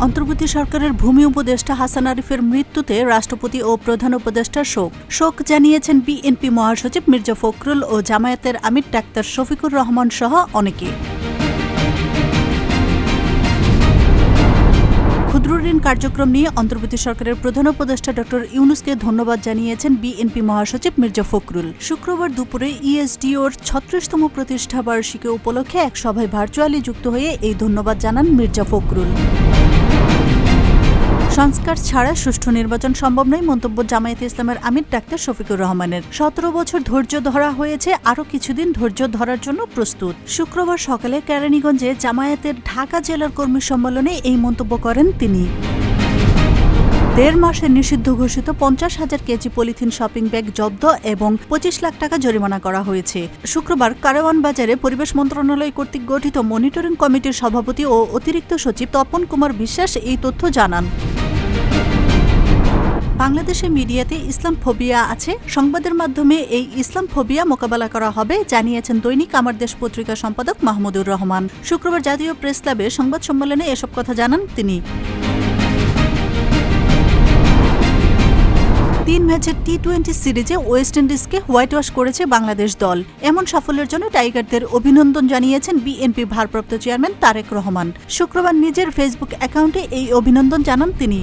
অন্তর্বর্তী সরকারের ভূমি উপদেষ্টা হাসান আরিফের মৃত্যুতে রাষ্ট্রপতি ও প্রধান উপদেষ্টার শোক জানিয়েছেন বিএনপি মহাসচিব মির্জা ফখরুল ও জামায়াতের আমির ডাক্তার শফিকুর রহমান সহ অনেকে। ক্ষুদ্র ঋণ কার্যক্রম নিয়ে অন্তর্বর্তী সরকারের প্রধান উপদেষ্টা ড ইউনূসকে ধন্যবাদ জানিয়েছেন বিএনপি মহাসচিব মির্জা ফখরুল। শুক্রবার দুপুরে ইএসডিওর ৩৬তম প্রতিষ্ঠা বার্ষিকী উপলক্ষে এক সভায় ভার্চুয়ালি যুক্ত হয়ে এই ধন্যবাদ জানান মির্জা ফখরুল। সংস্কার ছাড়া সুষ্ঠু নির্বাচন সম্ভব নয় মন্তব্য জামায়াতে ইসলামের আমির ডাক্তার শফিকুর রহমানের। ১৭ বছর ধৈর্য ধরা হয়েছে, আরও কিছুদিন ধৈর্য ধরার জন্য প্রস্তুত। শুক্রবার সকালে কেরানীগঞ্জে জামায়াতের ঢাকা জেলার কর্মী সম্মেলনে এই মন্তব্য করেন তিনি। ১.৫ মাসের নিষিদ্ধ ঘোষিত ৫০,০০০ কেজি পলিথিন শপিং ব্যাগ জব্দ এবং ২৫ লাখ টাকা জরিমানা করা হয়েছে। শুক্রবার কারওয়ান বাজারে পরিবেশ মন্ত্রণালয় কর্তৃক গঠিত মনিটরিং কমিটির সভাপতি ও অতিরিক্ত সচিব তপন কুমার বিশ্বাস এই তথ্য জানান। বাংলাদেশের মিডিয়াতে ইসলাম ফোবিয়া আছে, সংবাদের মাধ্যমে এই ইসলাম ফোবিয়া মোকাবেলা করা হবে জানিয়েছেন দৈনিক আমার দেশ পত্রিকা সম্পাদক মাহমুদুর রহমান। শুক্রবার জাতীয় প্রেস ক্লাবে সংবাদ সম্মেলনে এসব কথা জানান তিনি। ৩ ম্যাচের টি-20 সিরিজে ওয়েস্ট ইন্ডিজকে হোয়াইট ওয়াশ করেছে বাংলাদেশ দল। এমন সাফল্যের জন্য টাইগারদের অভিনন্দন জানিয়েছেন বিএনপি ভারপ্রাপ্ত চেয়ারম্যান তারেক রহমান। শুক্রবার নিজের ফেসবুক অ্যাকাউন্টে এই অভিনন্দন জানান তিনি।